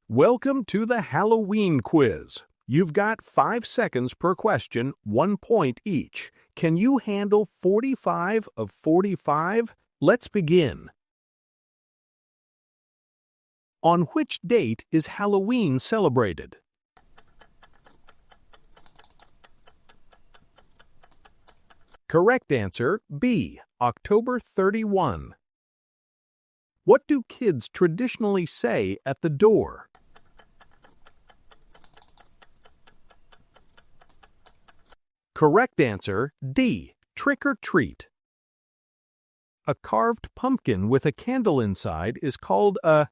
Welcome to the Halloween quiz. You've got 5 seconds per question, 1 point each. Can you handle 45 of 45? Let's begin. On which date is Halloween celebrated? Correct answer, B, October 31. What do kids traditionally say at the door? Correct answer, D, trick or treat. A carved pumpkin with a candle inside is called a...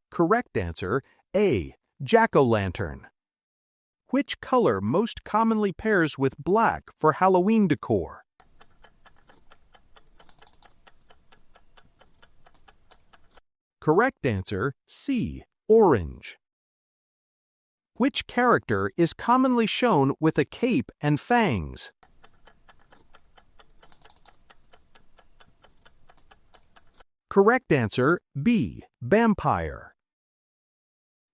Correct answer, A, jack-o'-lantern. Which color most commonly pairs with black for Halloween decor? Correct answer, C, orange. Which character is commonly shown with a cape and fangs? Correct answer, B, vampire.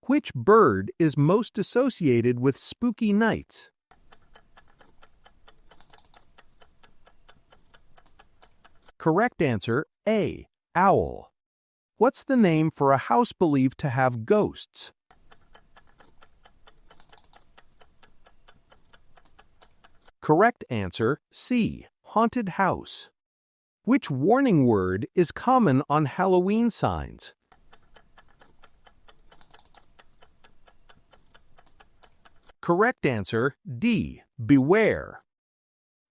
Which bird is most associated with spooky nights? Correct answer, A, owl. What's the name for a house believed to have ghosts? Correct answer, C, haunted house. Which warning word is common on Halloween signs? Correct answer, D, beware.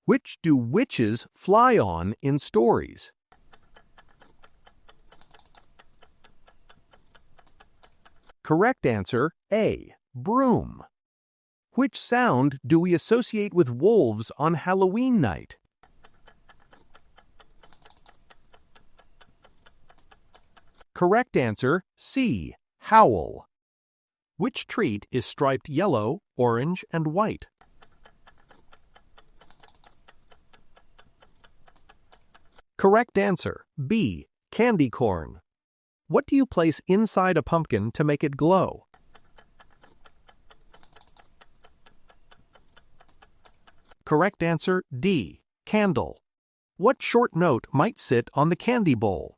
Which do witches fly on in stories? Correct answer, A, broom. Which sound do we associate with wolves on Halloween night? Correct answer, C, howl. Which treat is striped yellow, orange, and white? Correct answer, B, candy corn. What do you place inside a pumpkin to make it glow? Correct answer, D, candle. What short note might sit on the candy bowl?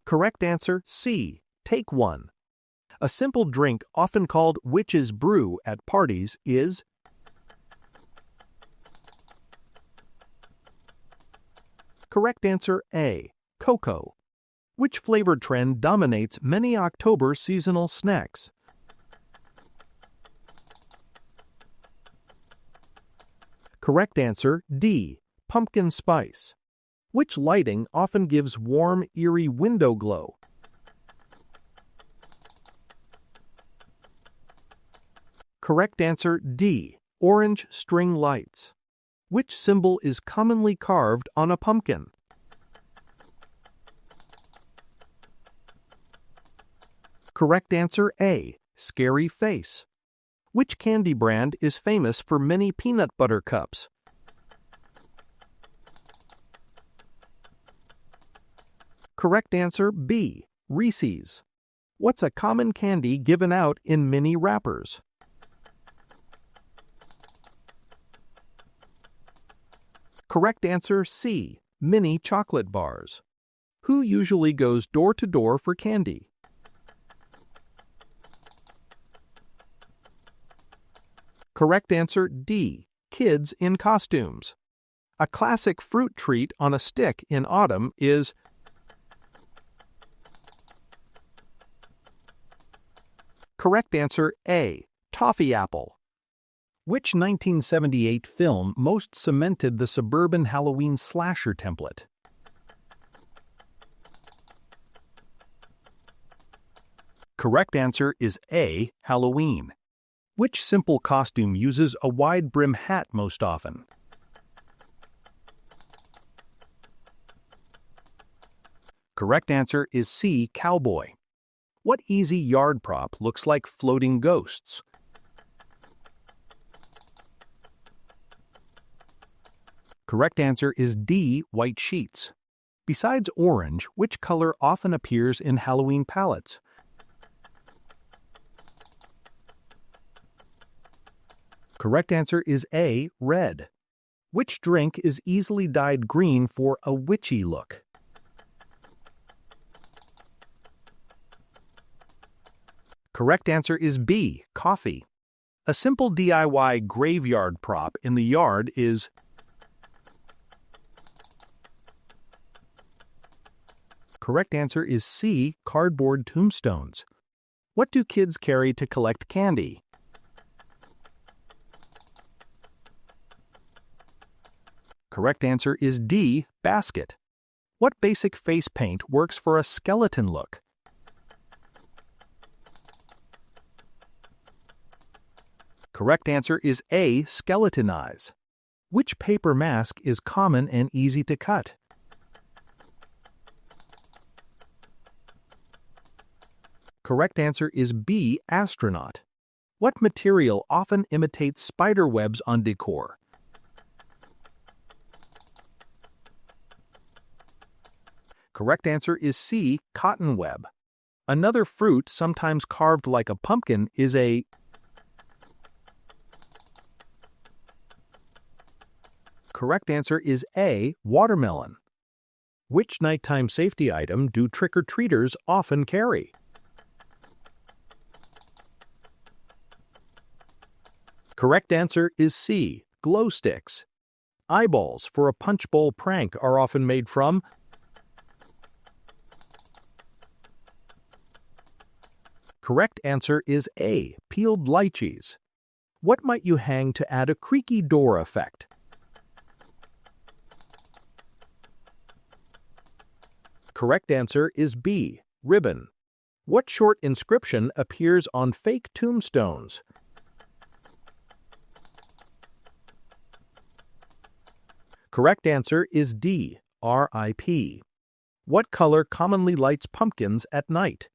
Correct answer, C, take one. A simple drink often called witch's brew at parties is... Correct answer, A, cocoa. Which flavor trend dominates many October seasonal snacks? Correct answer, D, pumpkin spice. Which lighting often gives warm, eerie window glow? Correct answer, D, orange string lights. Which symbol is commonly carved on a pumpkin? Correct answer, A, scary face. Which candy brand is famous for many peanut butter cups? Correct answer, B, Reese's. What's a common candy given out in mini wrappers? Correct answer, C, mini chocolate bars. Who usually goes door to door for candy? Correct answer, D, kids in costumes. A classic fruit treat on a stick in autumn is... Correct answer, A, toffee apple. Which 1978 film most cemented the suburban Halloween slasher template? Correct answer is A, Halloween. Which simple costume uses a wide brim hat most often? Correct answer is C, cowboy. What easy yard prop looks like floating ghosts? Correct answer is D, white sheets. Besides orange, which color often appears in Halloween palettes? Correct answer is A, red. Which drink is easily dyed green for a witchy look? Correct answer is B, coffee. A simple DIY graveyard prop in the yard is... Correct answer is C, cardboard tombstones. What do kids carry to collect candy? Correct answer is D, basket. What basic face paint works for a skeleton look? Correct answer is A, skeleton eyes. Which paper mask is common and easy to cut? Correct answer is B, astronaut. What material often imitates spiderwebs on decor? Correct answer is C, cotton web. Another fruit sometimes carved like a pumpkin is a... Correct answer is A, watermelon. Which nighttime safety item do trick-or-treaters often carry? Correct answer is C, glow sticks. Eyeballs for a punch bowl prank are often made from... Correct answer is A, peeled lychees. What might you hang to add a creaky door effect? Correct answer is B, ribbon. What short inscription appears on fake tombstones? Correct answer is D, R.I.P. What color commonly lights pumpkins at night?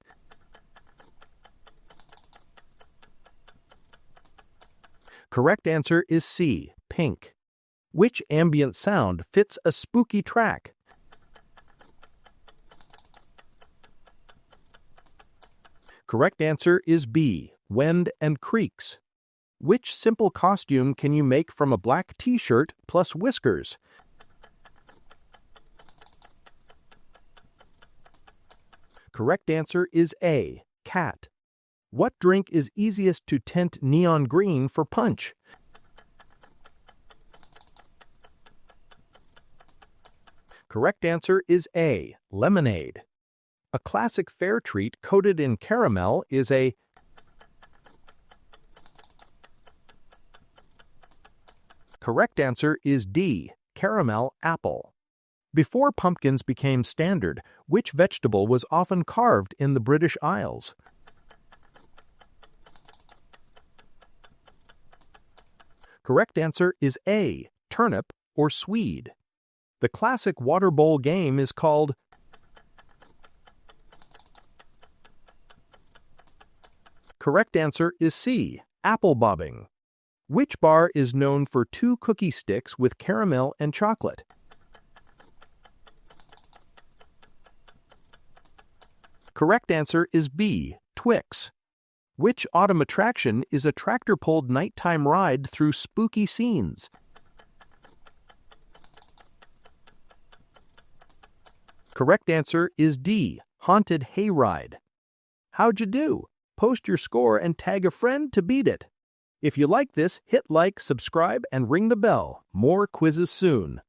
Correct answer is C, pink. Which ambient sound fits a spooky track? Correct answer is B, wind and creaks. Which simple costume can you make from a black t-shirt plus whiskers? Correct answer is A, cat. What drink is easiest to tint neon green for punch? Correct answer is A, lemonade. A classic fair treat coated in caramel is a... Correct answer is D, caramel apple. Before pumpkins became standard, which vegetable was often carved in the British Isles? Correct answer is A, turnip or swede. The classic water bowl game is called... Correct answer is C, apple bobbing. Which bar is known for 2 cookie sticks with caramel and chocolate? Correct answer is B, Twix. Which autumn attraction is a tractor-pulled nighttime ride through spooky scenes? Correct answer is D, haunted hayride. How'd you do? Post your score and tag a friend to beat it. If you like this, hit like, subscribe, and ring the bell. More quizzes soon.